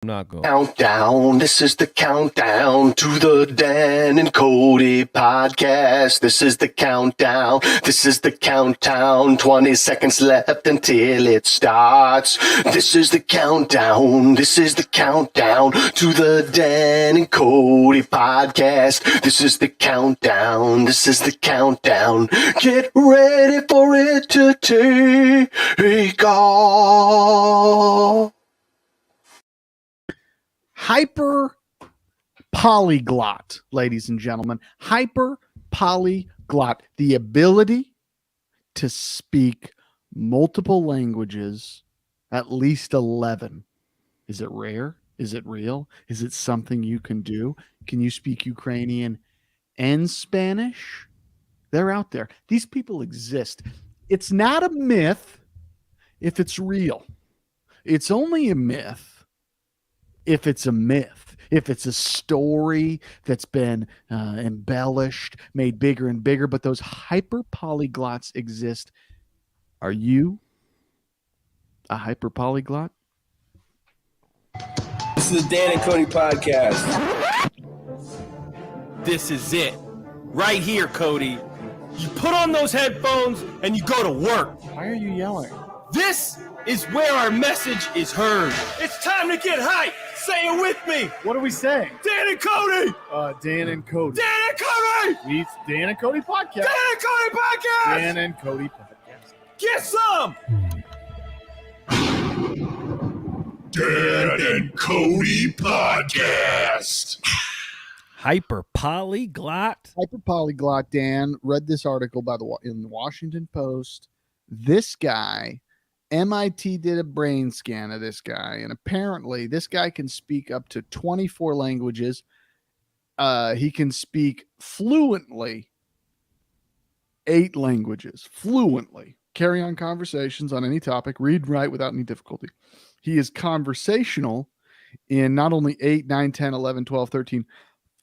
Not going. Countdown. This is the countdown to the Dan and Kody podcast. This is the countdown. This is the countdown. 20 seconds left until it starts. This is the countdown. This is the countdown to the Dan and Kody podcast. This is the countdown. This is the countdown. Get ready for it to take off. Hyper polyglot, ladies and gentlemen. Hyper polyglot. The ability to speak multiple languages, at least 11. Is it rare? Is it real? Is it something you can do? Can you speak Ukrainian and Spanish? They're out there. These people exist. It's not a myth if it's real. It's only a myth if it's a myth, if it's a story that's been embellished, made bigger and bigger, but those hyper polyglots exist. Are you a hyper polyglot? This is the Dan and Kody podcast. This is it. Right here, Kody. You put on those headphones and you go to work. Why are you yelling? This is where our message is heard. It's time to get hype. Say it with me. What are we saying? Dan and Kody. Dan and Kody. Dan and Kody. It's Dan and Kody podcast. Dan and Kody podcast. Dan and Kody podcast. Get some. Dan and Kody podcast. Hyper polyglot. Hyper polyglot. Dan read this article in the Washington Post. This guy, MIT did a brain scan of this guy, and apparently this guy can speak up to 24 languages. He can speak fluently 8 languages, fluently, carry on conversations on any topic, read, write without any difficulty. He is conversational in not only 8, 9, 10, 11, 12, 13,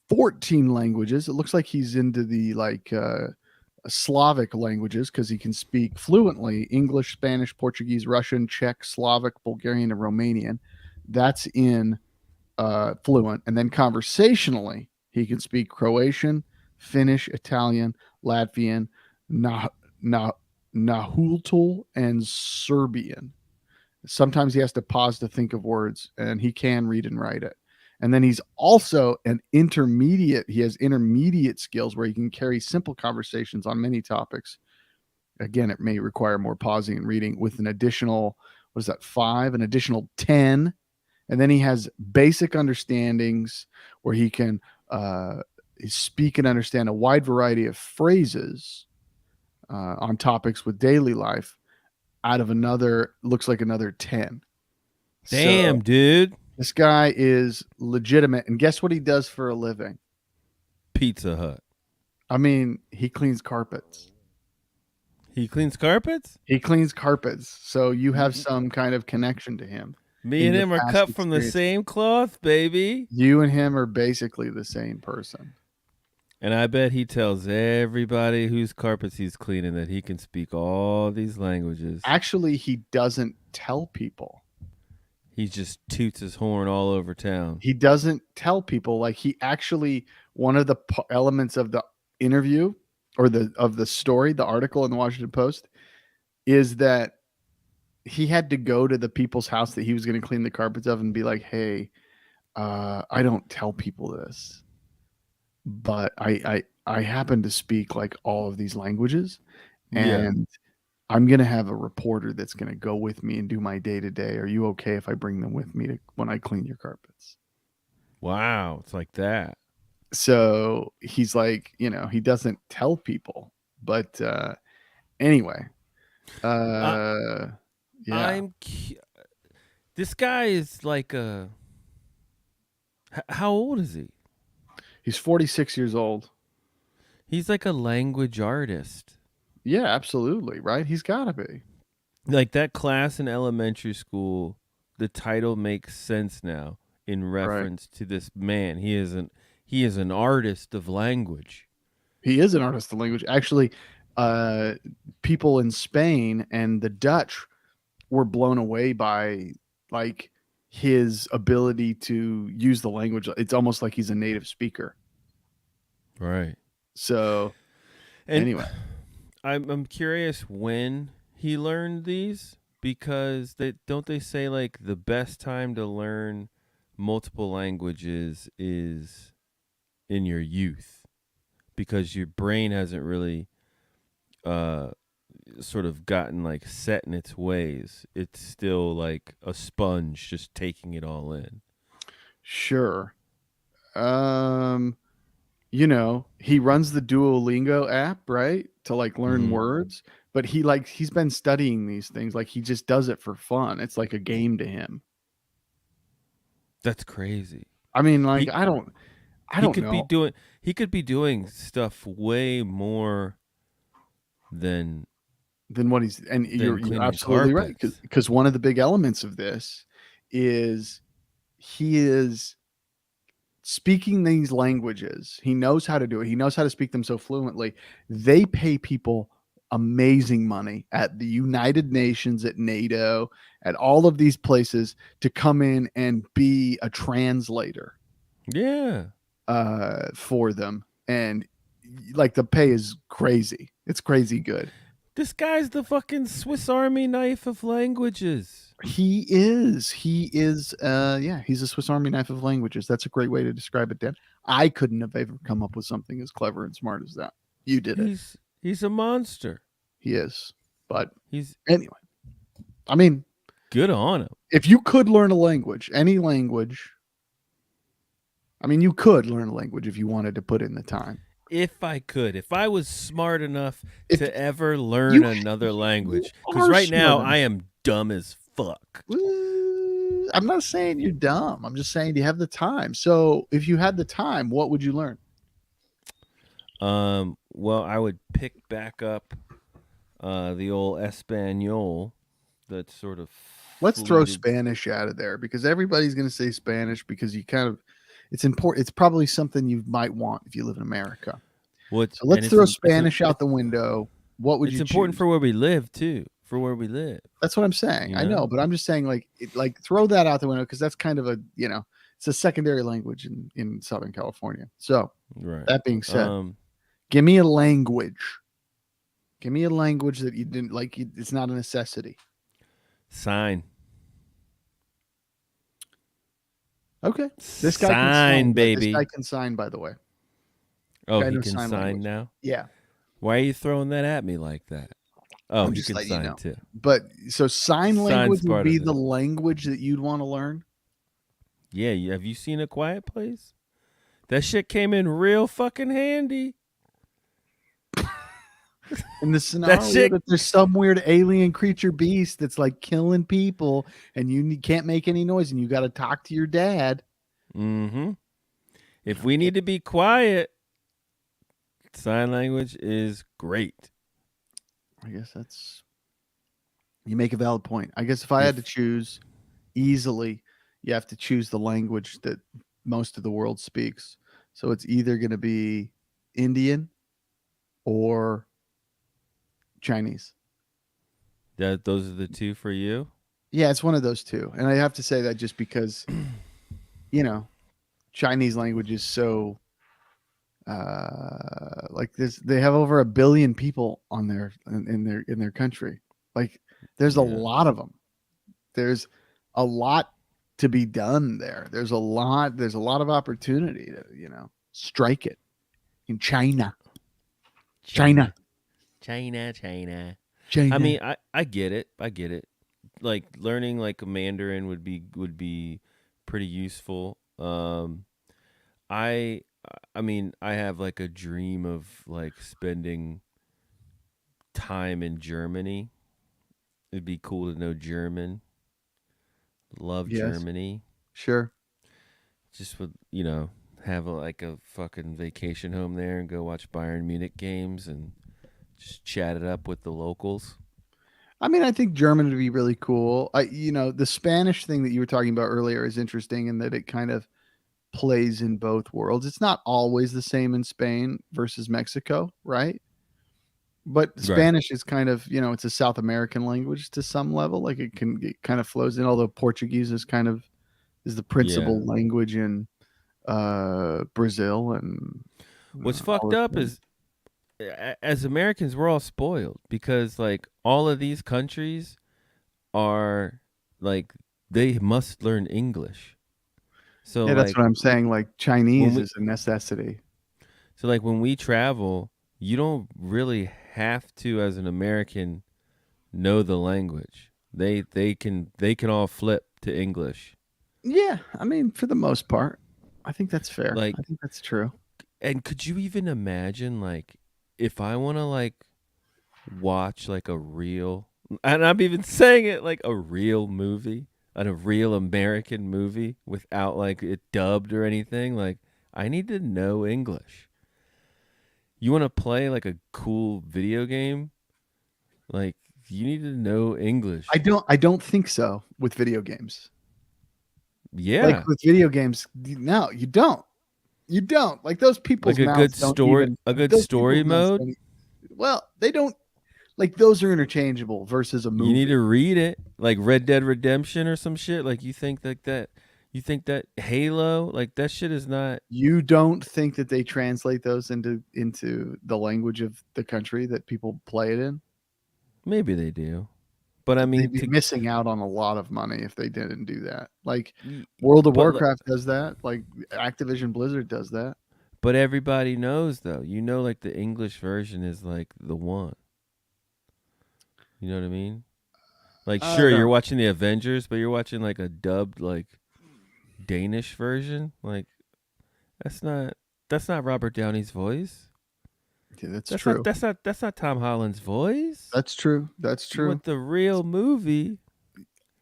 14 languages. It looks like he's into the Slavic languages because he can speak fluently English, Spanish, Portuguese, Russian, Czech, Slavic, Bulgarian, and Romanian. That's in fluent. And then conversationally, he can speak Croatian, Finnish, Italian, Latvian, Nahultul, and Serbian. Sometimes he has to pause to think of words, and he can read and write it. And then he's also an intermediate. He has intermediate skills where he can carry simple conversations on many topics. Again, it may require more pausing and reading with an additional, 5, an additional 10. And then he has basic understandings where he can speak and understand a wide variety of phrases on topics with daily life out of looks like another 10. Damn, dude. This guy is legitimate. And guess what he does for a living? Pizza Hut. I mean, he cleans carpets. He cleans carpets? He cleans carpets. So you have some kind of connection to him. Me and him are cut from the same cloth, baby. You and him are basically the same person. And I bet he tells everybody whose carpets he's cleaning that he can speak all these languages. Actually, he doesn't tell people. He just toots his horn all over town. He doesn't tell people. Like, he actually, one of the elements of the interview or of the story, the article in the Washington Post, is that he had to go to the people's house that he was going to clean the carpets of and be like, hey, I don't tell people this, but I happen to speak like all of these languages, and I'm going to have a reporter that's going to go with me and do my day-to-day. Are you okay if I bring them with me when I clean your carpets? Wow. It's like that. So he's like, he doesn't tell people, but anyway, yeah. This guy is like how old is he? He's 46 years old. He's like a language artist. Yeah, absolutely. Right. He's gotta be. Like that class in elementary school, the title makes sense now in reference to this man. He is an artist of language. He is an artist of language. Actually, people in Spain and the Dutch were blown away by like his ability to use the language. It's almost like he's a native speaker. Right. So And anyway, I'm curious when he learned these, because they say like the best time to learn multiple languages is in your youth, because your brain hasn't really uh sort of gotten like set in its ways. It's still like a sponge just taking it all in. sure. He runs the Duolingo app, right? To like learn Mhm. words, but he's been studying these things. Like he just does it for fun. It's like a game to him. That's crazy. I mean, like He I don't he could be know. doing he could be doing stuff way more than Than what and you're cleaning absolutely right, carpets. because one of the big elements of this is he is speaking these languages. He knows how to do it. He knows how to speak them so fluently. They pay people amazing money at the United Nations, at NATO, at all of these places to come in and be a translator Yeah. for them. And like the pay is crazy. It's crazy good. This guy's the fucking Swiss Army knife of languages. He is. He's a Swiss Army knife of languages. That's a great way to describe it, Dan. I couldn't have ever come up with something as clever and smart as that. You did it. He's a monster. He is. But He's anyway, I mean, good on him. if you could learn a language, any language, I mean, you could learn a language if you wanted to put in the time. If I was smart enough If to ever learn you- another language, you because are right now smart I am dumb as fuck. I'm not saying you're dumb. I'm just saying you have the time. So if you had the time, what would you learn? Well, I would pick back up the old Espanol. That's sort of Let's throw fleeted- Spanish out of there, because everybody's going to say Spanish because it's important. It's probably something you might want if you live in America. What? So let's and throw it's- Spanish out the window. What would It's you important choose? for where we live too. For where we live. That's what I'm saying. You I know? know, but I'm just saying, like throw that out the window, because that's kind of it's a secondary language in Southern California. So Right. that being said, Um, give me a language. Give me a language that you didn't like. It's not a necessity. sign. Okay. This guy can Sign, sign, baby. This guy can sign, by the way. Oh, guy he knows can sign sign language. now? Yeah. Why are you throwing that at me like that? Oh, I'm he just can letting you sign know. too. But so sign Sign's language would part be of the it. language that you'd want to learn. Yeah, have you seen A Quiet Place? That shit came in real fucking handy. In the scenario shit- that there's some weird alien creature beast that's like killing people, and you can't make any noise, and you got to talk to your dad. Mm-hmm. If we need to be quiet, sign language is great. I guess you make a valid point. I guess if I had to choose easily, you have to choose the language that most of the world speaks. So it's either going to be Indian or Chinese. Those are the two for you? Yeah, it's one of those two. And I have to say that just because, Chinese language is so like this. They have over 1 billion people on their in their country. Like there's a lot of them. There's a lot to be done there. There's a lot of opportunity to, strike it in China. China. China. China. I mean, I get it. Like learning like a Mandarin would be pretty useful. I mean, I have like a dream of like spending time in Germany. It'd be cool to know German. Love Yes. Germany. Sure. Just with, have a fucking vacation home there and go watch Bayern Munich games and just chat it up with the locals. I mean, I think German would be really cool. The Spanish thing that you were talking about earlier is interesting in that it kind of plays in both worlds. It's not always the same in Spain versus Mexico, right? But Spanish is kind of, it's a South American language to some level. Like it kind of flows in, although Portuguese is kind of is the principal Yeah. language in Brazil and What's all fucked this up stuff. is as Americans, we're all spoiled because like all of these countries are like they must learn English. So Yeah, that's like what I'm saying. Like when Chinese we is a necessity. when we travel, you don't really have to as an American know the language. They can all flip to English. Yeah, I mean, for the most part, I think that's fair. Like I think that's true. and could you even imagine like if I want to like watch like a real and I'm even saying it like a real movie, a real American movie without like it dubbed or anything, like I need to know English. You want to play like a cool video game? Like you need to know English. I don't think so with video games. Like Yeah. with video games, no, you don't. You don't. Like those Like people's mouths don't even a good those story people's mouths mode. don't well, they don't like those are interchangeable versus a You need movie. to read it, like Red Dead Redemption or some shit. Like you think like that. You think that Halo, like that shit is not. You don't think that they translate those into the language of the country that people play it in? Maybe they do, but I They'd mean, be missing out on a lot of money if they didn't do that. Like World of but Warcraft does that. Like Activision Blizzard does that. but everybody knows though. You know, like the English version is like the one. You know what I mean? Like, I sure, don't. you're watching the Avengers, but you're watching like a dubbed like Danish version. Like that's not Robert Downey's voice. Yeah, that's true. That's not Tom Holland's voice. That's true. That's You true. want the real movie.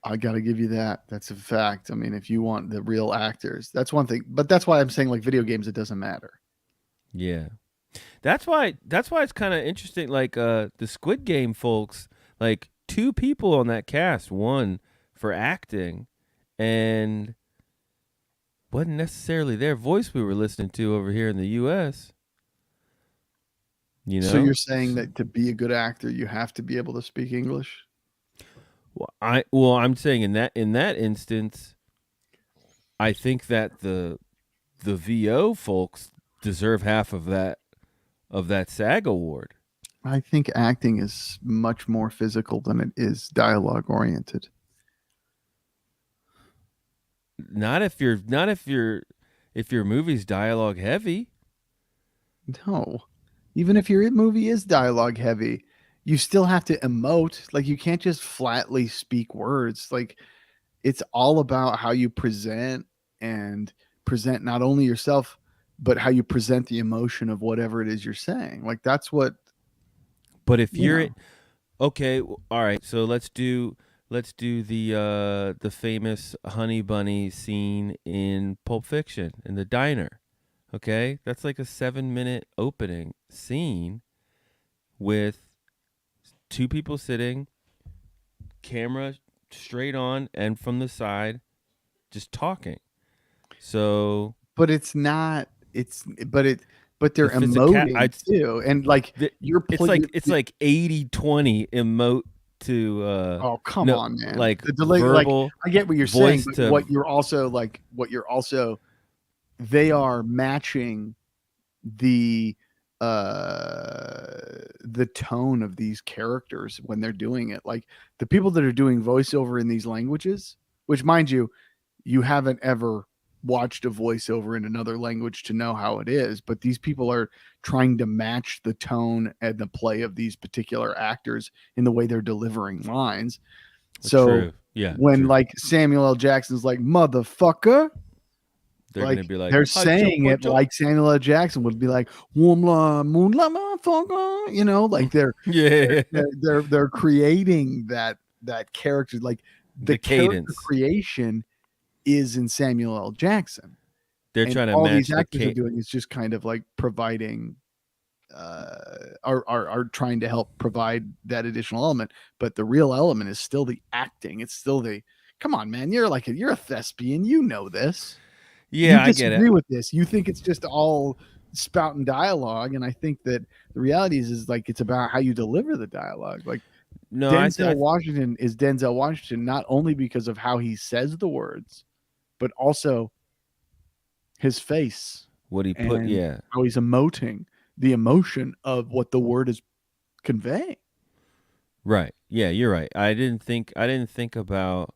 I got to give you that. That's a fact. I mean, if you want the real actors, that's one thing. But that's why I'm saying like video games, it doesn't matter. Yeah. That's why it's kind of interesting like the Squid Game folks, like two people on that cast, one for acting and wasn't necessarily their voice we were listening to over here in the US, you So know? you're saying that to be a good actor, you have to be able to speak English? I'm saying in that instance, I think that the VO folks deserve half of that SAG award. I think acting is much more physical than it is dialogue oriented. Not if your movie's dialogue heavy. No. Even if your movie is dialogue heavy, you still have to emote. Like you can't just flatly speak words. Like it's all about how you present and present not only yourself, but how you present the emotion of whatever it is you're saying. Like that's what, But if you you're know. okay, all right. So let's do the famous Honey Bunny scene in Pulp Fiction in the diner. Okay, that's like a 7-minute opening scene with two people sitting, camera straight on and from the side, just talking. So But it's not, but the they're physical, emoting too. And like you're playing. it's like 80-20 emote to Oh, come no on, man. like The delay, like verbal I get what you're saying, voice but to what you're also they are matching the the tone of these characters when they're doing it. Like the people that are doing voiceover in these languages, which mind you, you haven't ever watched a voiceover in another language to know how it is, but these people are trying to match the tone and the play of these particular actors in the way they're delivering lines. So true. Yeah, when true. like Samuel L. Jackson's like motherfucker, They're like gonna be like, they're "Hi, Joe, saying what it Joe?" like Samuel L. Jackson would be like "Woomla moonla motherfucker," you know, like Yeah, they're creating that character. Like the the character cadence. creation is in Samuel L. Jackson, They're and trying to all these match the actors are doing is just kind of like providing are trying to help provide that additional element, but the real element is still the acting. It's still the come on, man, you're a thespian, you know this. You Yeah, I get it. disagree with this. You think it's just all spout and dialogue, and I think that the reality is like it's about how you deliver the dialogue. Like No, Denzel Washington is Denzel Washington not only because of how he says the words, but also his face What he put, and yeah. how he's emoting the emotion of what the word is conveying. Right. Yeah, you're right. I didn't think about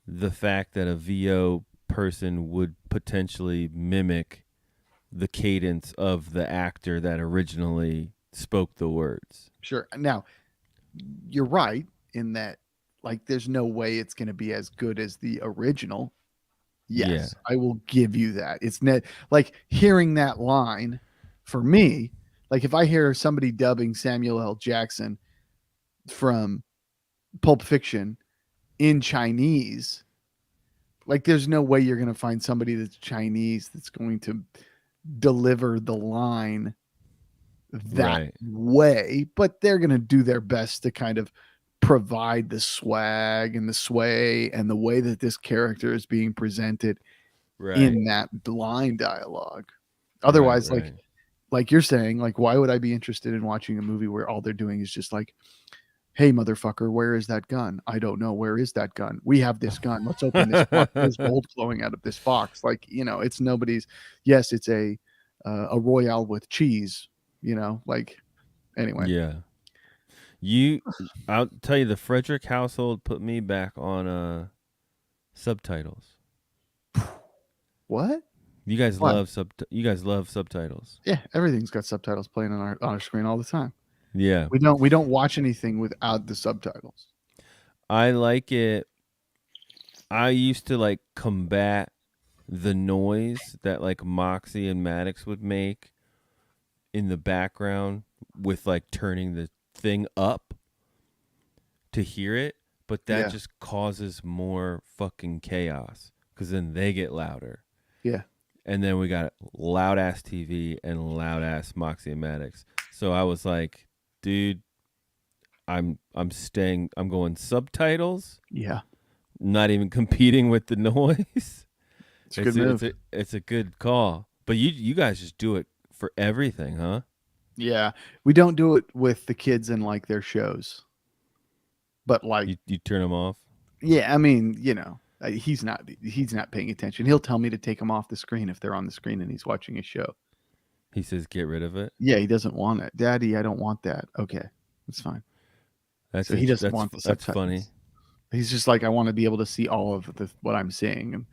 the fact that a VO person would potentially mimic the cadence of the actor that originally spoke the words. Sure. Now, you're right in that, like, there's no way it's going to be as good as the original. Yeah. Yes, I will give you that. It's net like hearing that line for me, like if I hear somebody dubbing Samuel L. Jackson from Pulp Fiction in Chinese, like there's no way you're going to find somebody that's Chinese that's going to deliver the line that Right. way, but they're going to do their best to kind of provide the swag and the sway and the way that this character is being presented Right. in that line dialogue. Right, Otherwise, right. like you're saying, like why would I be interested in watching a movie where all they're doing is just like, hey motherfucker, where is that gun? I don't know. Where is that gun? We have this gun. Let's open this box. There's gold flowing out of this box. Like, you know, it's nobody's. Yes, it's a Royale with cheese. You know, like anyway. Yeah. I'll tell you, the Frederick household put me back on subtitles. What? You guys What? love subtitles. Yeah, everything's got subtitles playing on our screen all the time. Yeah. We don't watch anything without the subtitles. I like it. I used to like combat the noise that like Moxie and Maddox would make in the background with like turning the thing up to hear it, but that Yeah. just causes more fucking chaos because then they get louder. Yeah. And then we got loud ass TV and loud ass Moxie and Maddox. So I was like, dude, I'm going subtitles. Yeah. Not even competing with the noise. It's a good move. It's a good call. But you guys just do it for everything, huh? Yeah. We don't do it with the kids in like their shows. But like You turn them off. yeah, I mean, you know, he's not paying attention. He'll tell me to take them off the screen if they're on the screen and he's watching a show. He says, "Get rid of it." Yeah, he doesn't want it. Daddy, I don't want that. Okay. That's fine. So he doesn't want the that's subtitles. funny. He's just like, I want to be able to see all of what I'm seeing,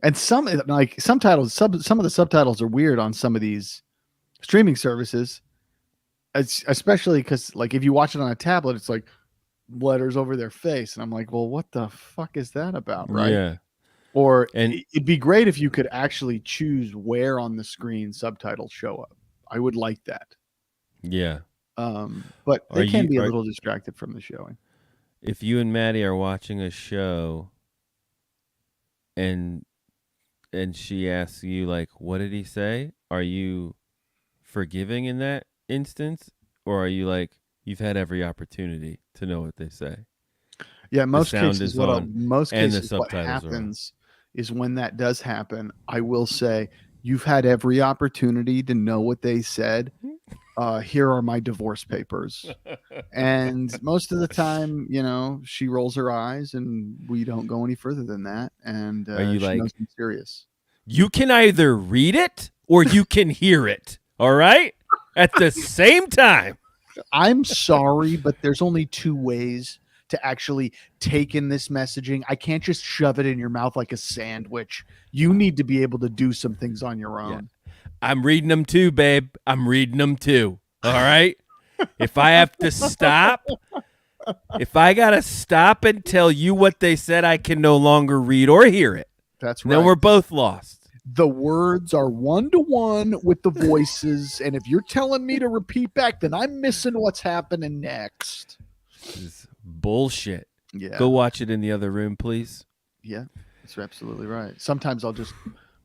and some like subtitles. Some of the subtitles are weird on some of these streaming services, especially because like if you watch it on a tablet, it's like letters over their face, and I'm like, well, what the fuck is that about, right? Yeah. Or And it'd be great if you could actually choose where on the screen subtitles show up. I would like that. yeah. But they can be a are- little distracted from the showing. If you and Maddie are watching a show and she asks you like, "What did he say?" Are you forgiving in that instance, or are you like, "You've had every opportunity to know what they say"? Yeah, most sound cases, is on, what and the what subtitles are on. happens is when that does happen, I will say, you've had every opportunity to know what they said. Here are my divorce papers. And most of the time, you know, she rolls her eyes and we don't go any further than that. And Are you she like- knows I'm serious. You can either read it or you can hear it. All right? At the same time. I'm sorry, but there's only two ways to actually take in this messaging. I can't just shove it in your mouth like a sandwich. You need to be able to do some things on your own. I'm reading them too, babe. I'm reading them too. All right? If I have to stop, if I got to stop and tell you what they said, I can no longer read or hear it. That's right. Then we're both lost. The words are 1-to-1 with the voices, and if you're telling me to repeat back, then I'm missing what's happening next. This is bullshit. Yeah. Go watch it in the other room, please. Yeah, that's absolutely right. Sometimes I'll just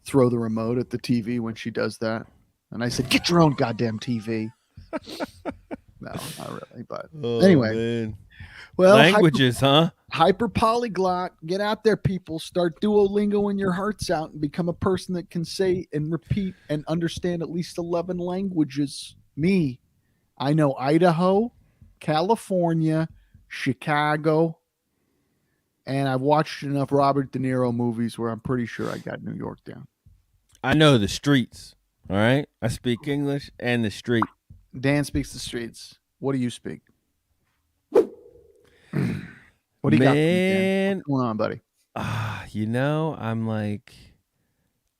throw the remote at the TV when she does that. And I said, get your own goddamn TV. No, not really. But anyway, man. well, Languages, huh? hyper polyglot. Get out there, people. Start Duolingoing your hearts out and become a person that can say and repeat and understand at least 11 languages. Me, I know Idaho, California, Chicago, And I've watched enough Robert De Niro movies where I'm pretty sure I got New York down. I know the streets. All right, I speak English and the street. Dan speaks the streets. What do you speak? What do you got for me, Dan? Man, What's going on, buddy?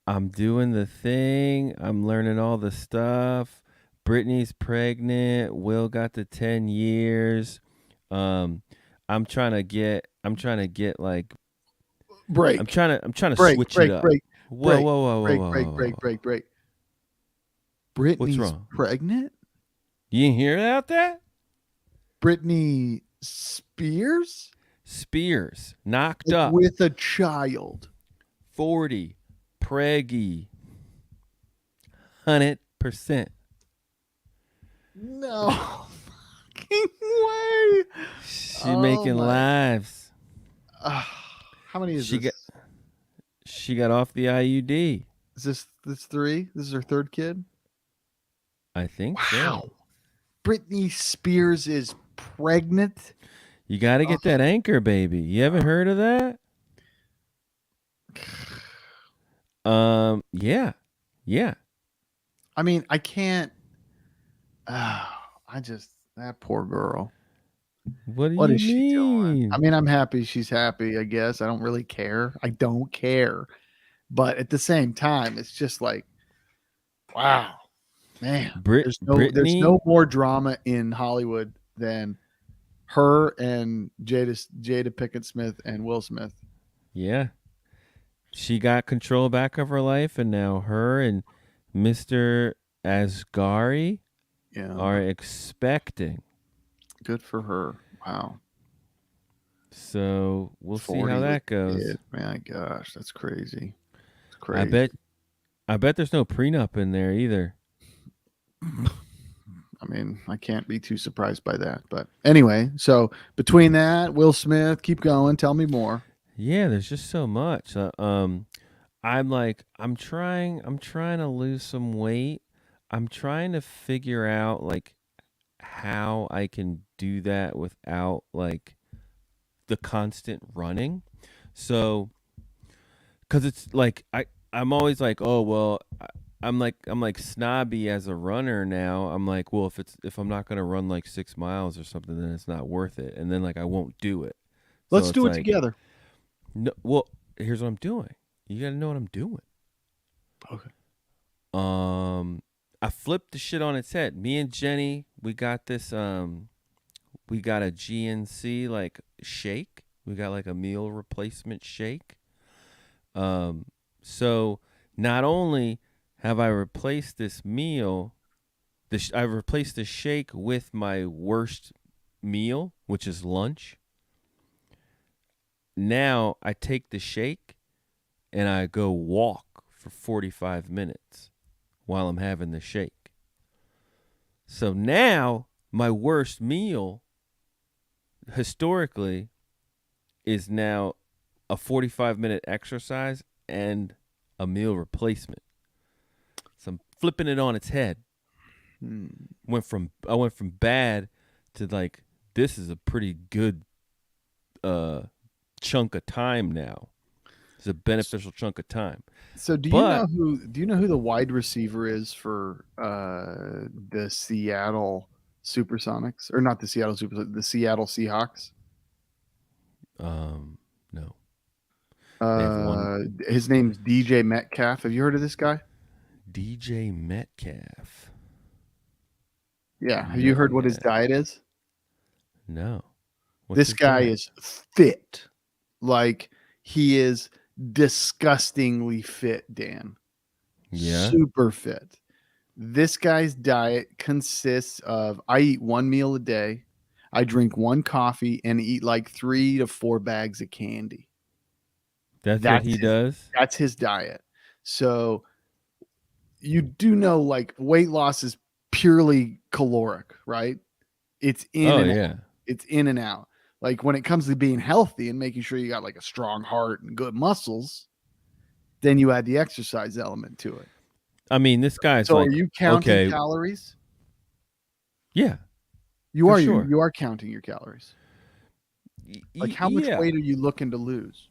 I'm doing the thing. I'm learning all the stuff. Brittany's pregnant. Will got the 10 years. I'm trying to get like Break. I'm trying to break, switch break, it up. break, Whoa, break, whoa, whoa, whoa, break, whoa, break, whoa, break, whoa. break, break. Brittany's wrong? pregnant? You didn't hear about that? Britney Spears? Spears knocked Like up with a child. 40 preggy 100%. No fucking way. She making lives. How many is this? She got off the IUD. Is this 3? This is her 3rd kid? I think Wow. so. Britney Spears is pregnant. You got to get that anchor baby. You haven't heard of that? Yeah. I mean, I can't. That poor girl. What What do is you she doing? mean? I mean, I'm happy she's happy, I guess. I don't really care. I don't care. But at the same time, it's just like, wow, man. There's Brittany? no more drama in Hollywood than her and Jada Pinkett Smith and Will Smith. Yeah. She got control back of her life, and now her and Mr. Asghari are expecting. Good for her. Wow. So we'll see how that goes. My gosh, that's crazy. It's crazy. I bet there's no prenup in there either. I mean, I can't be too surprised by that. But anyway, so between that, Will Smith, keep going. Tell me more. Yeah, there's just so much. I'm trying to lose some weight. I'm trying to figure out like how I can do that without like the constant running. So, because it's like I'm always like, oh well, I'm like snobby as a runner now. I'm like, well, if I'm not gonna run like 6 miles or something, then it's not worth it, and then like I won't do it. Let's do it together. No, well, here's what I'm doing. You got to know what I'm doing. Okay. I flipped the shit on its head. Me and Jenny, we got this. We got a GNC like shake. We got like a meal replacement shake. So not only have I replaced this meal, I've replaced the shake with my worst meal, which is lunch. Now I take the shake and I go walk for 45 minutes while I'm having the shake. So now my worst meal historically is now a 45-minute exercise and a meal replacement. So I'm flipping it on its head. I went from bad to like, this is a pretty good chunk of time now. It's a beneficial chunk of time. So do you know who the wide receiver is for the Seattle Supersonics, or not the Seattle the Seattle Seahawks? No. They have one. His name's DJ Metcalf. Have you heard of this guy? DJ Metcalf. Yeah. Have you heard what his diet is? No. This guy is fit. Like, he is disgustingly fit, Dan. Yeah. Super fit. This guy's diet consists of, I eat 1 meal a day, I drink 1 coffee, and eat like 3 to 4 bags of candy. That's what he does? That's his diet. So you do know, like, weight loss is purely caloric, right? It's in out. It's in and out. Like, when it comes to being healthy and making sure you got like a strong heart and good muscles, then you add the exercise element to it. I mean, this guy's so like, are you counting calories? Yeah. You are. Sure. You are counting your calories. Like, how much Yeah. weight are you looking to lose?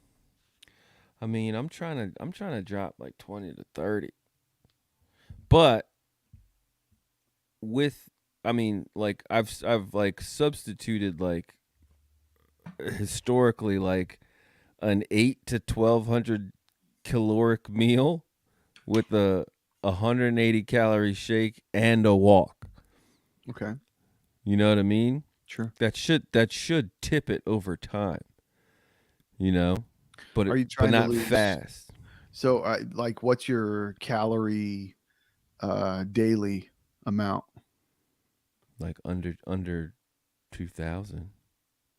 I mean, I'm trying to drop like 20 to 30. But with I mean, like I've like substituted like historically like an 8 to 1200 caloric meal with a 180 calorie shake and a walk. Okay, You know what I mean? sure. That should tip it over time, you know? Are you But trying to not lose? fast. So, like, what's your calorie daily amount? Like under 2000.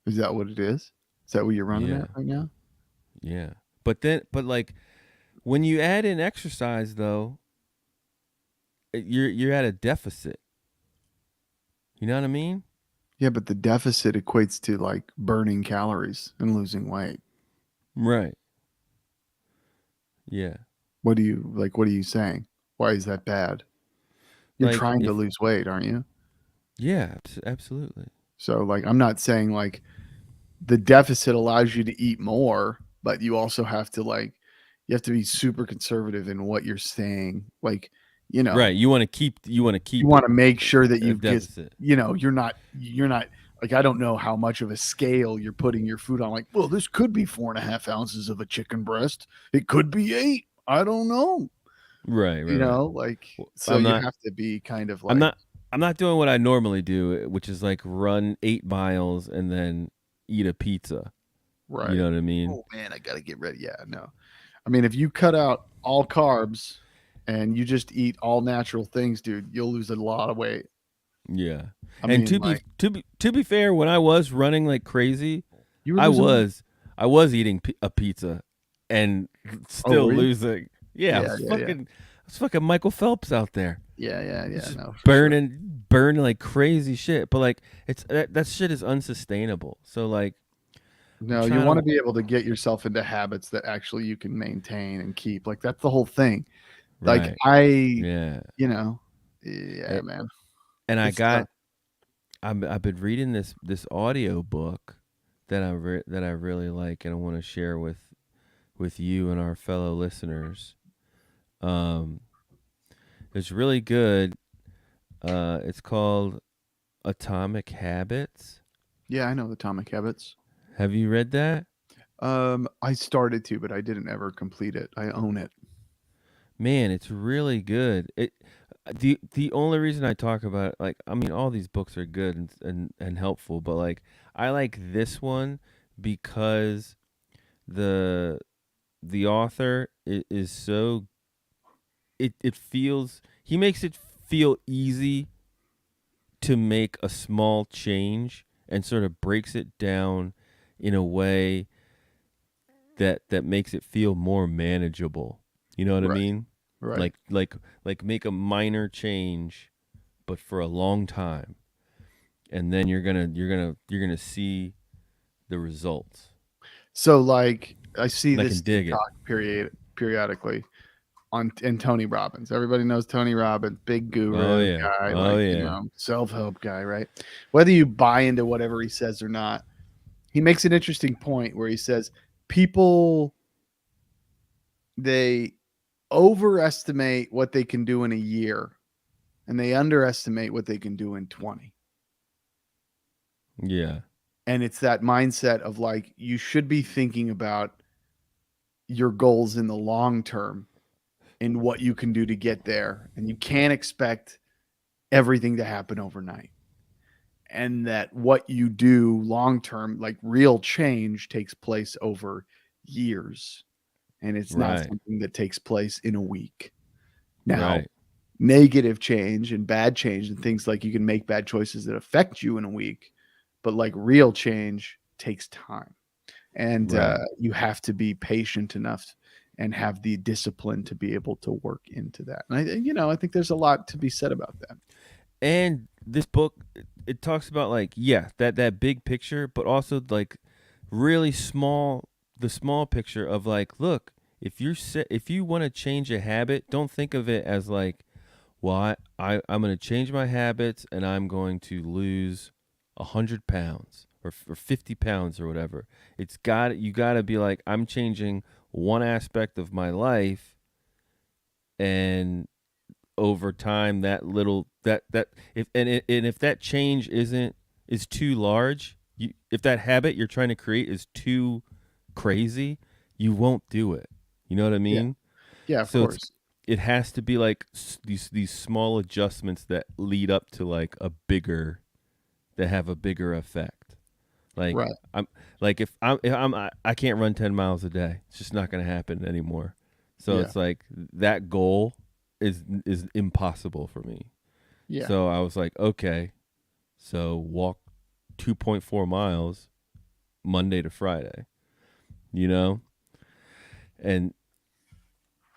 Is that what it is? Is that what you're running Yeah. at right now? Yeah. But like when you add in exercise though, you're at a deficit. You know what I mean? Yeah, but the deficit equates to like burning calories and losing weight. Right. Yeah. What do you like? What are you saying? Why is that bad? You're Like trying to if lose weight, aren't you? yeah, absolutely. So, like, I'm not saying like the deficit allows you to eat more, but you also have to you have to be super conservative in what you're saying. Like, you know, Right. You want to you keep want to make sure that a you get, deficit. you're not like, I don't know how much of a scale you're putting your food on. Like, well, this could be 4.5 ounces of a chicken breast. It could be 8. I don't know. Right. Like, Well, so you have to be kind of I'm like, not I'm not doing what I normally do, which is like run 8 miles and then eat a pizza. You right. know what I mean? Oh man, I gotta get ready. Yeah, no. I mean, if you cut out all carbs and you just eat all natural things, dude, you'll lose a lot of weight. Yeah. I And mean, like, to be fair, when I was running like crazy, you were I losing weight. was I was eating a pizza and Oh, still were you? losing. Yeah, Yeah, yeah, yeah. I was fucking Michael Phelps out there. Yeah. Just No, for sure. burning like crazy shit. But like that shit is unsustainable. So like I'm No, you trying want to to be able to get yourself into habits that actually you can maintain and keep. Like, that's the whole thing. Like, right. I, Yeah. you know, yeah, A- man, And it's tough. I've been reading this audio book that I really like and I want to share with you and our fellow listeners. Um, it's really good. It's called Atomic Habits. Yeah, I know Atomic Habits. Have you read that? I started to, but I didn't ever complete it. I own it. Man, it's really good. The only reason I talk about it, like I mean all these books are good and helpful, but like I like this one because the the author is so it feels he makes it feel easy to make a small change and sort of breaks it down in a way that makes it feel more manageable. You know what I Right, mean? right. Like make a minor change but for a long time and then you're going to see the results. So, like, I see And I this can dig it. TikTok periodically on and Tony Robbins. Everybody knows Tony Robbins, big Oh guru yeah. guy, Oh like, yeah. self-help guy, right? Whether you buy into whatever he says or not, he makes an interesting point where he says people, they overestimate what they can do in a year and they underestimate what they can do in 20. Yeah. And it's that mindset of like, you should be thinking about your goals in the long term and what you can do to get there. And you can't expect everything to happen overnight. And that what you do long term, like real change, takes place over years. And it's not Right. something that takes place in a week. Now, Right. negative change and bad change and things, like, you can make bad choices that affect you in a week, but like real change takes time. And Right. you have to be patient enough and have the discipline to be able to work into that. And I think there's a lot to be said about that. And this book it talks about like yeah that big picture but also like really small the small picture of like look if you want to change a habit don't think of it as like well I'm going to change my habits and I'm going to lose 100 pounds or 50 pounds or whatever. You got to be like, I'm changing one aspect of my life, and over time that little that if that change is too large, if that habit you're trying to create is too crazy, you won't do it. You know what I Yeah. mean? Yeah, of So course. it has to be like these small adjustments that lead up to like that have a bigger effect. Like Right. I can't run 10 miles a day. It's just not going to happen anymore. So Yeah. it's like that goal is impossible for me. Yeah. So I was like, okay, so walk 2.4 miles Monday to Friday, you know? And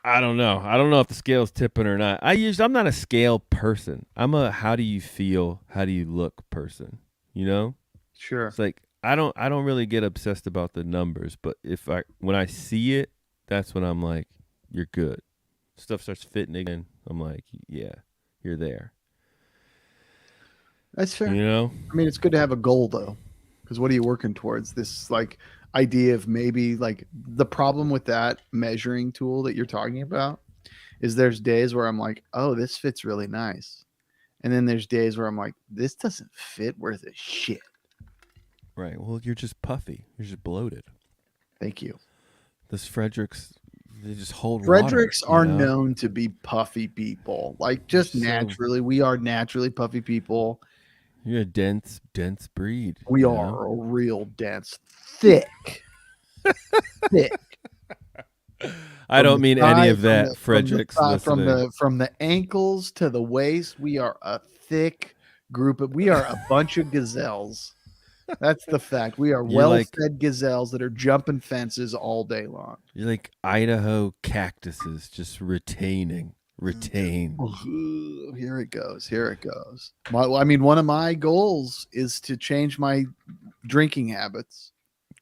I don't know. I don't know if the scale's tipping or not. I'm not a scale person. I'm a how do you feel, how do you look person, you know? Sure. It's like I don't really get obsessed about the numbers, but when I see it, that's when I'm like, you're good. Stuff starts fitting again. I'm like, yeah, you're there. That's fair. You know? I mean, it's good to have a goal though, because what are you working towards? This like idea of maybe like the problem with that measuring tool that you're talking about is there's days where I'm like, oh, this fits really nice. And then there's days where I'm like, this doesn't fit worth a shit. Right. Well, you're just puffy. You're just bloated. Thank you. This Fredericks, they just hold water. Fredericks You are know? known to be puffy people. Like You're just so naturally, we are naturally puffy people. you're a dense breed. We You know? are a real dense, thick, thick. I don't mean any of From that, the from the Fredericks thigh, from listening. the ankles to the waist, we are a thick group of. We are a bunch of gazelles. That's the fact. We are You're like well-fed gazelles that are jumping fences all day long. you're like Idaho cactuses, just retain. Ooh, here it goes. Here it goes. I mean, one of my goals is to change my drinking habits.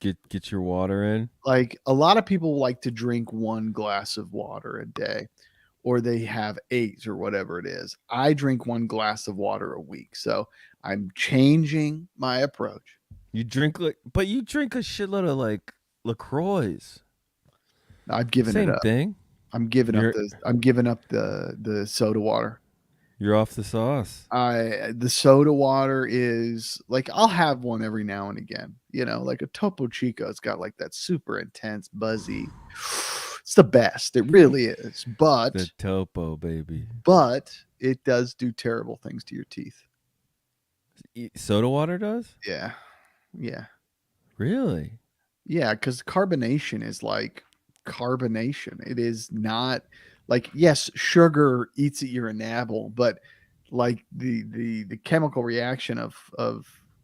Get your water in. Like a lot of people like to drink one glass of water a day, or they have eight or whatever it is. I drink one glass of water a week. So I'm changing my approach. But you drink a shitload of like LaCroix. I've given it Same up. thing. I'm giving up the soda water. You're off the sauce. The soda water is like I'll have one every now and again, like a Topo Chico. It's got like that super intense buzzy. It's the best. It really is. The topo, baby. But it does do terrible things to your teeth. Soda water does? Yeah. Yeah. Really? Yeah, because carbonation is like carbonation. It is not like, yes, sugar eats at your enamel, but like the chemical reaction of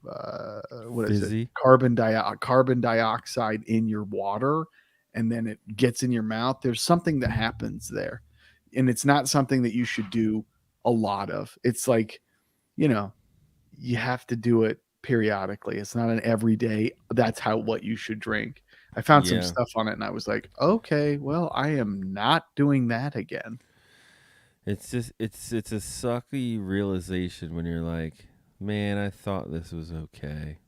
what is it? Fizzy? Carbon dioxide in your water, and then it gets in your mouth. There's something that happens there, and it's not something that you should do a lot of. It's like, you have to do it periodically. It's not an everyday. That's what you should drink. I found some Yeah. stuff on it, and I was like, okay, well, I am not doing that again. It's just it's a sucky realization when you're like, man, I thought this was okay,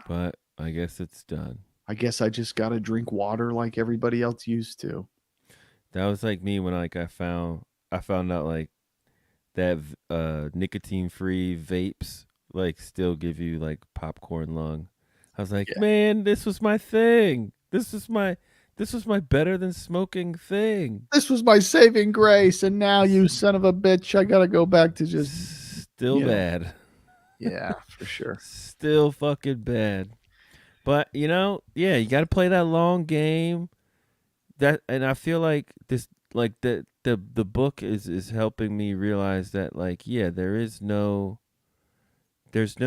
but I guess it's done. I guess I just got to drink water like everybody else used to. That was like me when like I found out like that nicotine free vapes like still give you like popcorn lung. I was like, Yeah. man, this was my thing. This was my better than smoking thing. This was my saving grace, and now you son of a bitch, I got to go back to just Still bad. Yeah, for sure. Still fucking bad. But yeah, you got to play that long game. And I feel like the book is helping me realize that like yeah, there's no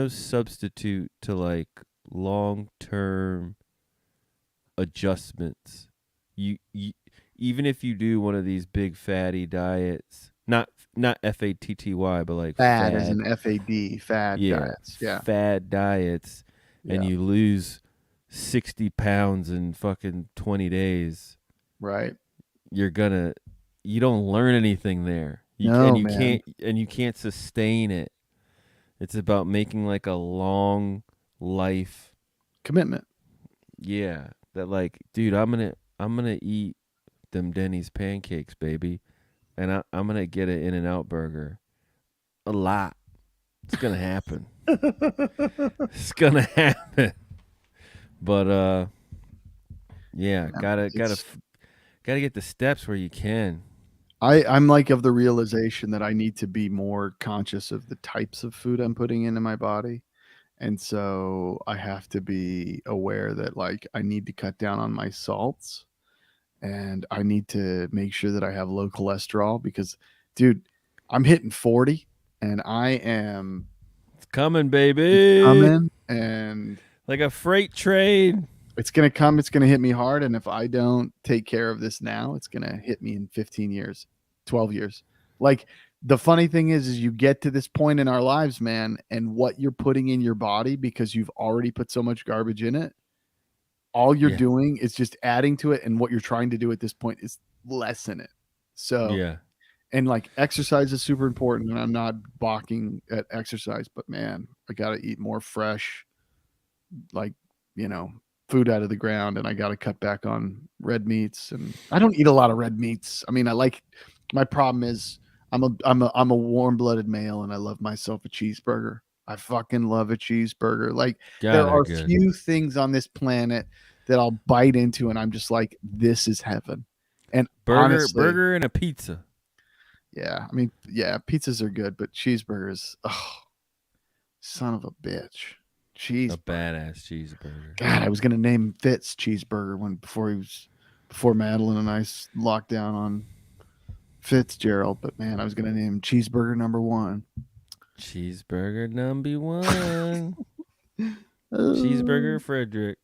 substitute to like long-term adjustments. You even if you do one of these big fatty diets, not FATTY, but like Fad as an FAD, fad yeah, diets. Yeah. fad diets, and Yeah. you lose 60 pounds in fucking 20 days, Right. you don't learn anything there. No, man. You can't sustain it. It's about making like a long life Commitment. Yeah, that like, dude, I'm gonna eat them Denny's pancakes, baby, and I'm gonna get an In-N-Out burger a lot. It's gonna happen. It's gonna happen. But yeah, gotta get the steps where you can. I'm like of the realization that I need to be more conscious of the types of food I'm putting into my body. And so I have to be aware that like I need to cut down on my salts and I need to make sure that I have low cholesterol because dude, I'm hitting 40 and I am It's coming, baby. coming and Like a freight train. it's going to come, it's going to hit me hard and if I don't take care of this now, it's going to hit me in 15 years, 12 years. Like the funny thing is you get to this point in our lives, man, and what you're putting in your body because you've already put so much garbage in it, all you're Yeah. doing is just adding to it. And what you're trying to do at this point is lessen it. So, Yeah. and like exercise is super important. And I'm not balking at exercise, but man, I got to eat more fresh, like, food out of the ground. And I got to cut back on red meats. And I don't eat a lot of red meats. I mean, my problem is I'm a warm-blooded male and I love myself a cheeseburger. I fucking love a cheeseburger. Like God, there they're are good. few things on this planet that I'll bite into and I'm just like, this is heaven. And honestly, Burger and a pizza. yeah, I mean, yeah, pizzas are good, but cheeseburgers, oh, son of a bitch. A Cheese. badass cheeseburger. God, I was gonna name Fitz cheeseburger before Madeline and I locked down on Fitzgerald, but man, I was gonna name him cheeseburger number one. Cheeseburger number one. Cheeseburger Frederick.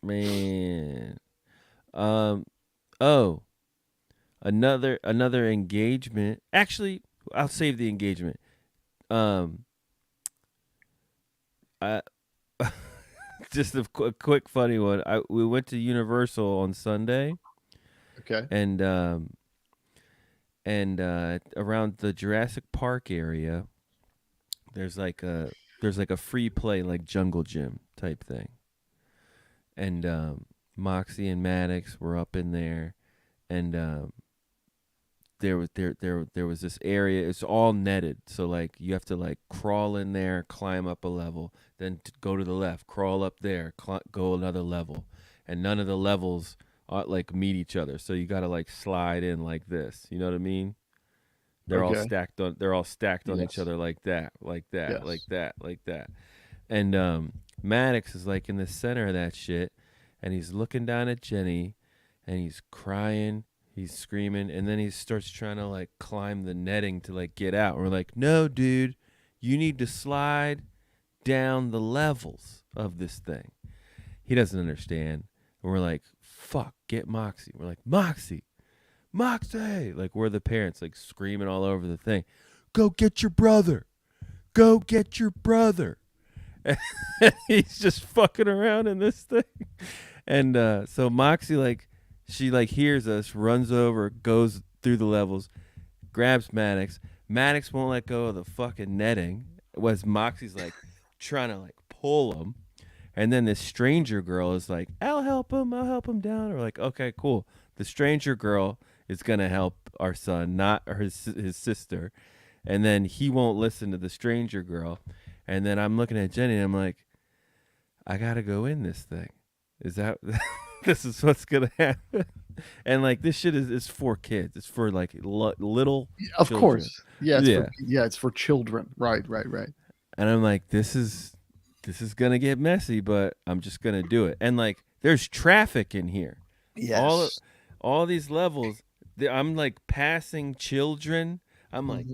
Man. Oh. Another engagement. Actually, I'll save the engagement. I just a quick funny one. We went to Universal on Sunday. Okay. And around the Jurassic Park area, there's like a free play like jungle gym type thing. And Moxie and Maddox were up in there, and there was this area. It's all netted, so like you have to like crawl in there, climb up a level, then go to the left, crawl up there, go another level, and none of the levels like meet each other, so you gotta like slide in like this. You know what I mean? They're all stacked on. They're all stacked on each other like that, like that, Yes. like that, like that. And Maddox is like in the center of that shit, and he's looking down at Jenny, and he's crying, he's screaming, and then he starts trying to like climb the netting to like get out. And we're like, no, dude, you need to slide down the levels of this thing. He doesn't understand. And we're like, fuck, get Moxie. We're like, Moxie, like we're the parents, like screaming all over the thing. Go get your brother. Go get your brother. And he's just fucking around in this thing. And so Moxie, like, she like hears us, runs over, goes through the levels, grabs Maddox. Maddox won't let go of the fucking netting. Was Moxie's like trying to like pull him. And then this stranger girl is like, I'll help him down. Or like, okay, cool. The stranger girl is gonna help our son, not his sister. And then he won't listen to the stranger girl. And then I'm looking at Jenny and I'm like, I gotta go in this thing. Is that this is what's gonna happen? And like this shit is for kids. It's for like little. Of children. course. Yeah. Yeah. It's for children. Right. And I'm like, this is gonna get messy, but I'm just gonna do it. And like, there's traffic in here. Yes. All these levels. I'm like passing children. I'm like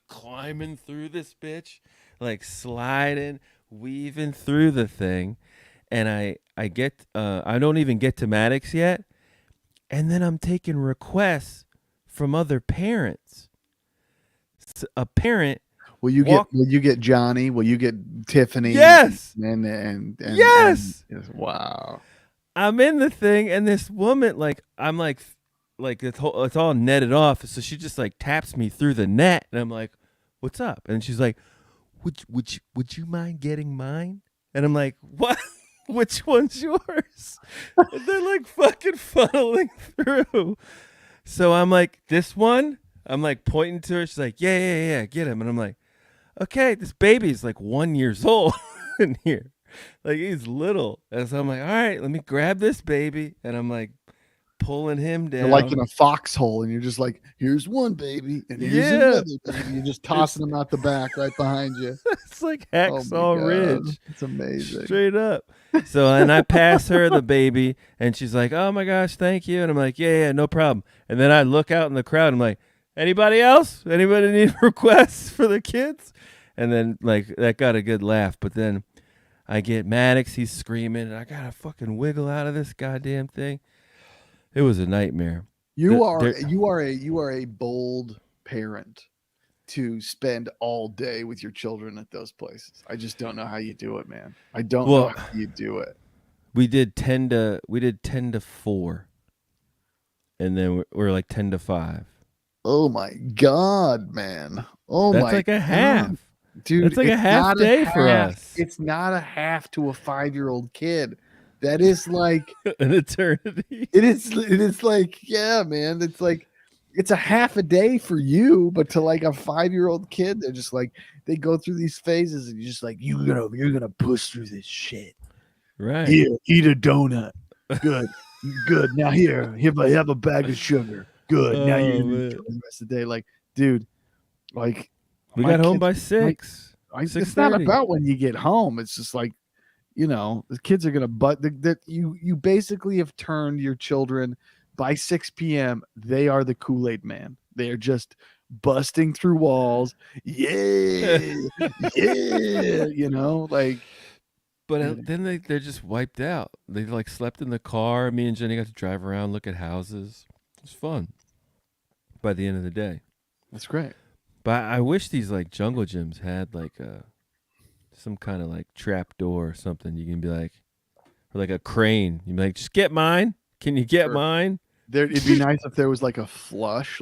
climbing through this bitch, like sliding, weaving through the thing, and I get I don't even get to Maddox yet, and then I'm taking requests from other parents. A parent. Will you get Johnny? Will you get Tiffany? Yes. And yes. Wow. I'm in the thing, and this woman, like, I'm like it's all netted off, so she just like taps me through the net, and I'm like, "What's up?" And she's like, "Would you mind getting mine?" And I'm like, what? Which one's yours? And they're like fucking funneling through. So I'm like, this one? I'm like pointing to her. She's like, yeah, get him. And I'm like, okay, this baby's like 1 year old in here. Like he's little. And so I'm like, all right, let me grab this baby. And I'm like pulling him You're like in down. a foxhole, and you're just like, here's one baby, and here's Yeah. another baby. You're just tossing them out the back right behind you. It's like Oh my Hacksaw god, Ridge. it's amazing. Straight up. So, and I pass her the baby, and she's like, oh my gosh, thank you. And I'm like, yeah, no problem. And then I look out in the crowd, I'm like, anybody else? Anybody need requests for the kids? And then, like, that got a good laugh. But then I get Maddox, he's screaming, and I gotta fucking wiggle out of this goddamn thing. It was a nightmare. You are a bold parent to spend all day with your children at those places. I just don't know how you do it, man. I don't know how you do it. We did 10 to 4. And then we're like 10 to 5. Oh my god, man. Oh That's my like a half. God. Dude, It's like a half day for us. It's not a half to a 5-year-old kid. That is like An eternity. it is like, yeah, man. It's like it's a half a day for you, but to like a 5-year-old kid, they're just like they go through these phases, and you're just like, you're gonna push through this shit. Right. Here, eat a donut. Good. Good. Now here, have a bag of sugar. Good. Now you're gonna enjoy the rest of the day. Like, dude, like We my got home kids- by my- 6. it's not about when you get home. It's just like, the kids are gonna that you basically have turned your children by 6 p.m. They are the Kool-Aid man. They are just busting through walls. Yeah, yeah, like. But then they're just wiped out. They like slept in the car. Me and Jenny got to drive around, look at houses. It was fun by the end of the day. That's great. But I wish these like jungle gyms had like some kind of like trap door or something. You can be like, or like a crane. You'd be like, just get mine. Can you get mine? It'd be nice if there was like a flush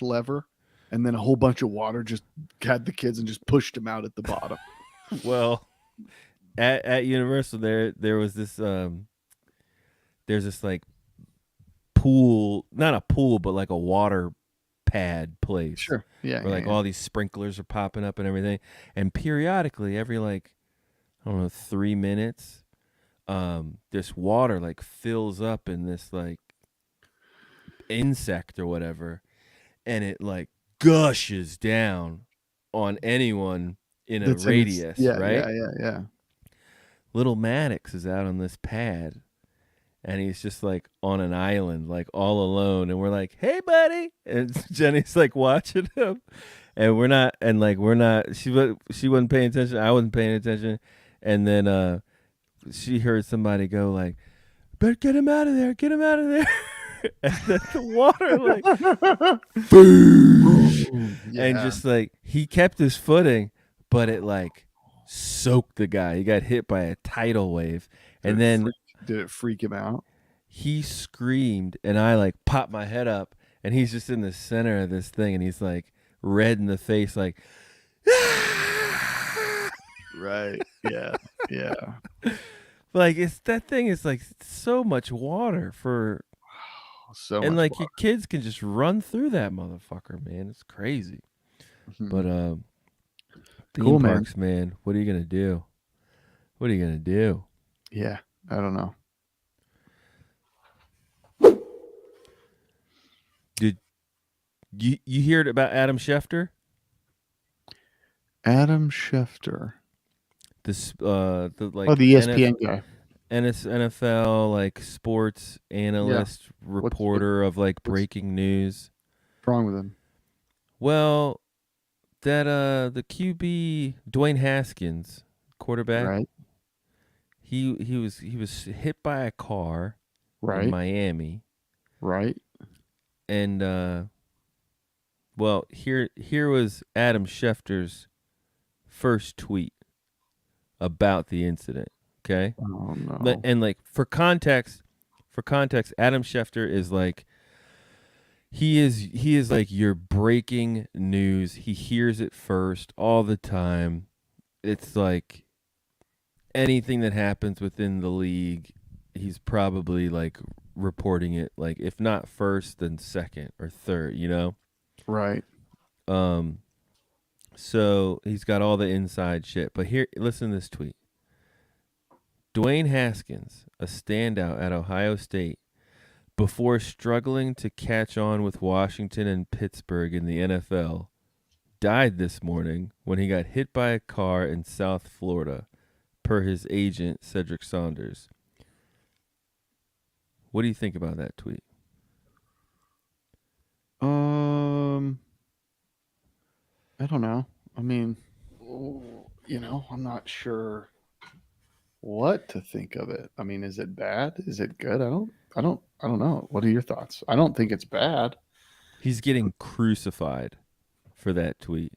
lever, and then a whole bunch of water just had the kids and just pushed them out at the bottom. Well, at Universal there was this there's this like pool, not a pool, but like a water pad place. Sure. Yeah. Where like all these sprinklers are popping up and everything. And periodically, every like, I don't know, 3 minutes, this water like fills up in this like insect or whatever, and it like gushes down on anyone in a radius, right? Yeah. Little Maddox is out on this pad, and he's just like on an island, like all alone. And we're like, hey, buddy. And Jenny's like watching him. And we're not, she wasn't paying attention. I wasn't paying attention. And then she heard somebody go like, better get him out of there. Get him out of there. And then the water like, boom. Yeah. And just like, he kept his footing, but it like soaked the guy. He got hit by a tidal wave. And then did it freak him out? He screamed, and I like popped my head up, and he's just in the center of this thing, and he's like red in the face, like, Right. Yeah. Yeah. like that thing is like so much water for, and like water. your kids can just run through that motherfucker, man. It's crazy. Mhm. But theme Cool, man. parks, man. What are you gonna do? What are you gonna do? Yeah. I don't know. Did you hear about Adam Schefter? Adam Schefter. This the like The ESPN guy. NFL like sports analyst, reporter of like breaking news. What's wrong with him? Well, that the QB Dwayne Haskins, quarterback, Right. he was hit by a car in Miami. Right. And well, here was Adam Schefter's first tweet about the incident. Okay. Oh no. And like for context, Adam Schefter is like he is like your breaking news. He hears it first all the time. It's like anything that happens within the league, he's probably like reporting it, like if not first, then second or third. Right. Um, so he's got all the inside shit. But here, listen to this tweet. Dwayne Haskins, a standout at Ohio State, before struggling to catch on with Washington and Pittsburgh in the NFL, died this morning when he got hit by a car in South Florida, per his agent, Cedric Saunders. What do you think about that tweet? I don't know. I mean, I'm not sure what to think of it. I mean, is it bad? Is it good? I don't know. What are your thoughts? I don't think it's bad. He's getting crucified for that tweet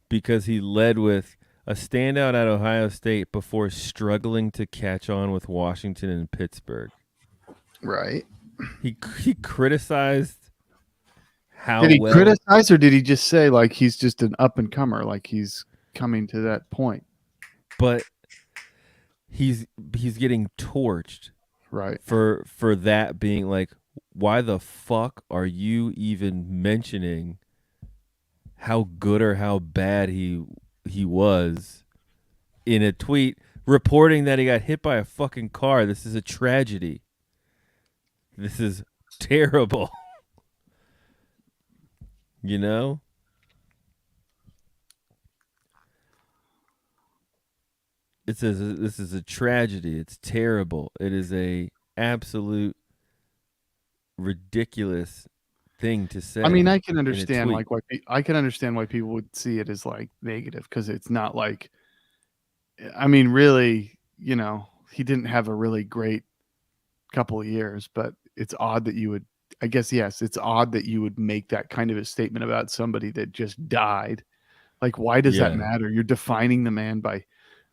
because he led with a standout at Ohio State before struggling to catch on with Washington and Pittsburgh. Right. He criticized how Did he well, criticize, or did he just say like he's just an up and comer, like he's coming to that point? but he's getting torched Right. for that being like, why the fuck are you even mentioning how good or how bad he was in a tweet reporting that he got hit by a fucking car? This is a tragedy. This is terrible. You know? It says this is a tragedy. It's terrible. It is a absolute ridiculous thing to say. I mean, I can in a understand tweet. I can understand why people would see it as like negative, because it's not like, I mean, really, he didn't have a really great couple of years, but it's odd that you would, I guess, yes, it's odd that you would make that kind of a statement about somebody that just died. Like, why does that Yeah. matter? You're defining the man by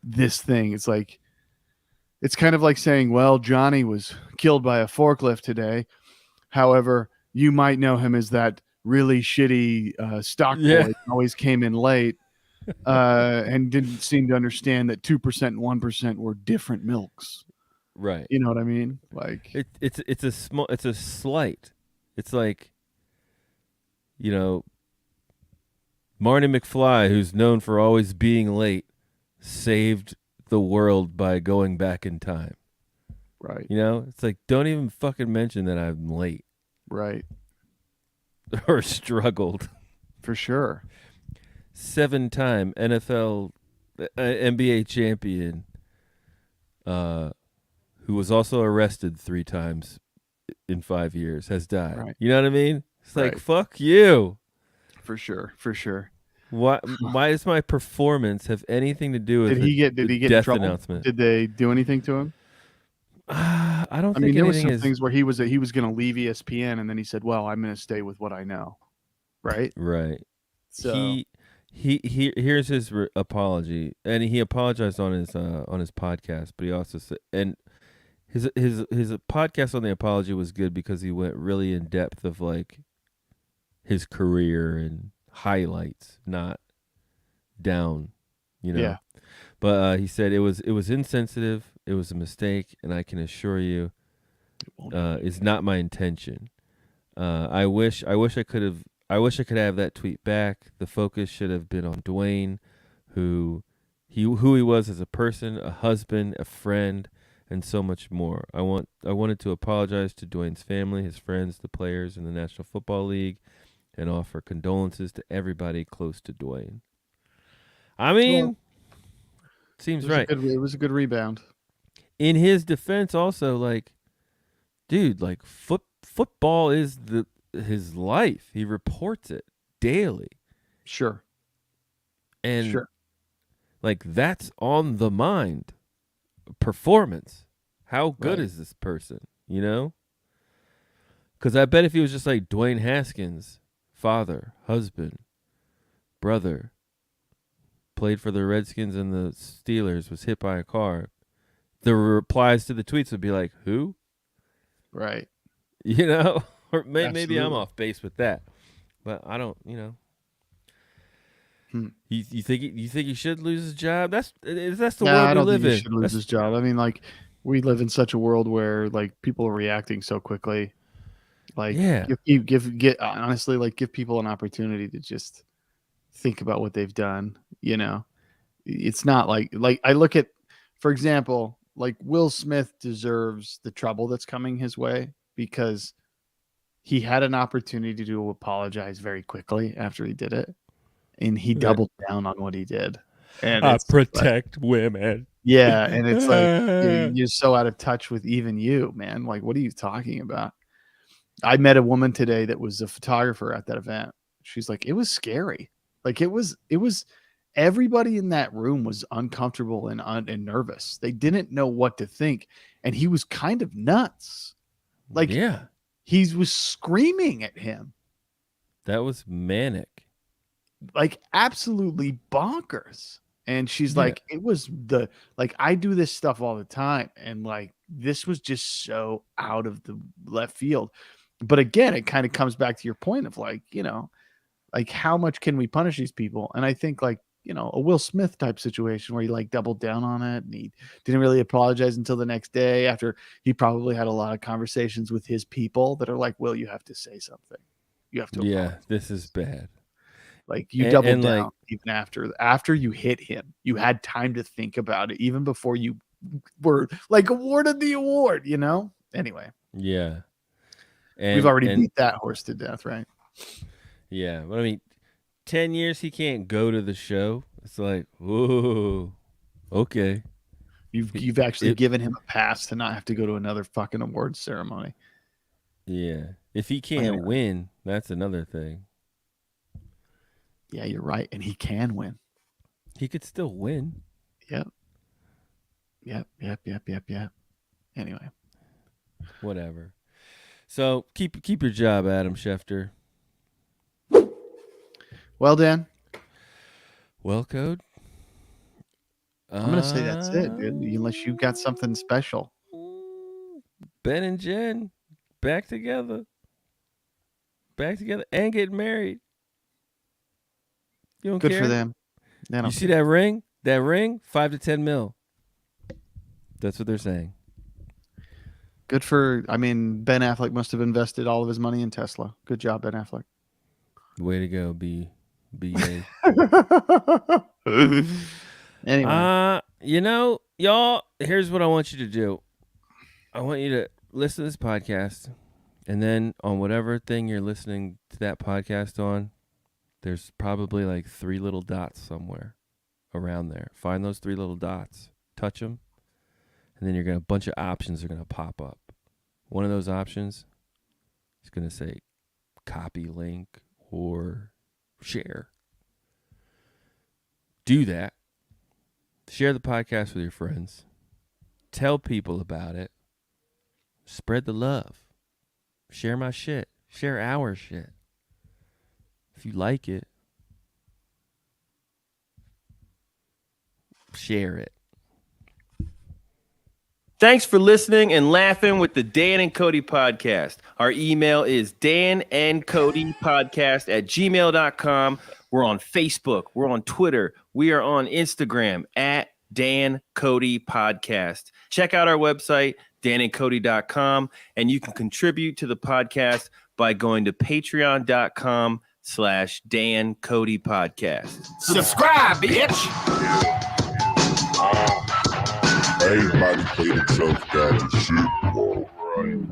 this thing. It's like, it's kind of like saying, well, Johnny was killed by a forklift today. However, you might know him as that really shitty stock Yeah. boy who always came in late and didn't seem to understand that 2% and 1% were different milks. Right. You know what I mean? Like, It's a slight. It's like, Marty McFly, who's known for always being late, saved the world by going back in time. right, It's like, don't even fucking mention that I'm late right, or struggled. for sure. 7-time NFL, NBA champion, who was also arrested 3 times in 5 years, has died. Right. You know what I mean? It's like, Right. fuck you. For sure, for sure. Why does my performance have anything to do with Did he get in death trouble? announcement? Did they do anything to him? I don't I think mean, there was anything some is things where he was going to leave ESPN, and then he said, "Well, I'm going to stay with what I know." Right. right. So Here's his apology, and he apologized on his podcast, but he also said, and his podcast on the apology was good because he went really in depth of like his career and highlights, not down, yeah, But he said it was insensitive, it was a mistake, and I can assure you, it's not my intention. I wish I could have that tweet back. The focus should have been on Dwayne, who he was as a person, a husband, a friend, and so much more. I wanted to apologize to Dwayne's family, his friends, the players in the National Football League, and offer condolences to everybody close to Dwayne. I mean, seems right. It was a good rebound. In his defense, also, like, dude, like football is his life. He reports it daily. Sure. And Sure. like that's on the mind. Performance. How good Right. is this person? Because I bet if he was just like Dwayne Haskins, father, husband, brother, played for the Redskins and the Steelers, was hit by a car, the replies to the tweets would be like, who? Right. Or maybe I'm Absolutely. off base with that. But I don't, You think he should lose his job? That's the No, world I we don't live think he in. should lose his job. I mean, like, we live in such a world where like people are reacting so quickly. Like, Yeah. honestly, like, give people an opportunity to just think about what they've done. You know, it's not like I look at, for example, like Will Smith deserves the trouble that's coming his way because he had an opportunity to apologize very quickly after he did it, and he doubled down on what he did. And I it's like, protect women. yeah, and it's like you're so out of touch with even you, man. Like, what are you talking about? I met a woman today that was a photographer at that event. She's like, it was scary. Like, it was everybody in that room was uncomfortable and nervous. They didn't know what to think, and he was kind of nuts. Like, yeah, he was screaming at him, that was manic. like absolutely bonkers. And she's Yeah. like, it was I do this stuff all the time, and like this was just so out of the left field. But again, it kind of comes back to your point of like, like how much can we punish these people? And I think like, a Will Smith type situation where he like doubled down on it and he didn't really apologize until the next day after he probably had a lot of conversations with his people that are like, Will, you have to say something. You have to apologize. This is bad. Like, you And- doubled and, down like- even after you hit him. You had time to think about it even before you were like awarded the award, Anyway, Yeah. And we've already beat that horse to death, right? Yeah, but I mean, 10 years he can't go to the show. It's like, whoa, okay. You've actually given him a pass to not have to go to another fucking awards ceremony. Yeah. If he can't Anyway. win, that's another thing. Yeah, you're right, and he can win. He could still win. Yep. Anyway, Whatever. So keep your job, Adam Schefter. well, Dan, Well, Code. I'm gonna say that's it, dude. Unless you got something special. Ben and Jen back together and getting married. You don't Good care? for them. They don't You see care. that ring? That ring, 5 to 10 mil. That's what they're saying. Good for. I mean, Ben Affleck must have invested all of his money in Tesla. Good job, Ben Affleck. Way to go, BA. Anyway, Y'all, here's what I want you to do. I want you to listen to this podcast, and then on whatever thing you're listening to that podcast on, there's probably like 3 little dots somewhere around there. Find those 3 little dots, touch them, and then a bunch of options are going to pop up. One of those options is going to say copy link or share. Do that. Share the podcast with your friends. Tell people about it. Spread the love. Share my shit. Share our shit. If you like it, share it. Thanks for listening and laughing with the Dan and Kody podcast. Our email is danandcodypodcast@gmail.com. We're on Facebook. We're on Twitter. We are on Instagram @Dan Kody Podcast. Check out our website, danandcody.com, and you can contribute to the podcast by going to patreon.com/Dan Kody Podcast. Subscribe, bitch. Everybody play themselves down to shit. Whoa, right.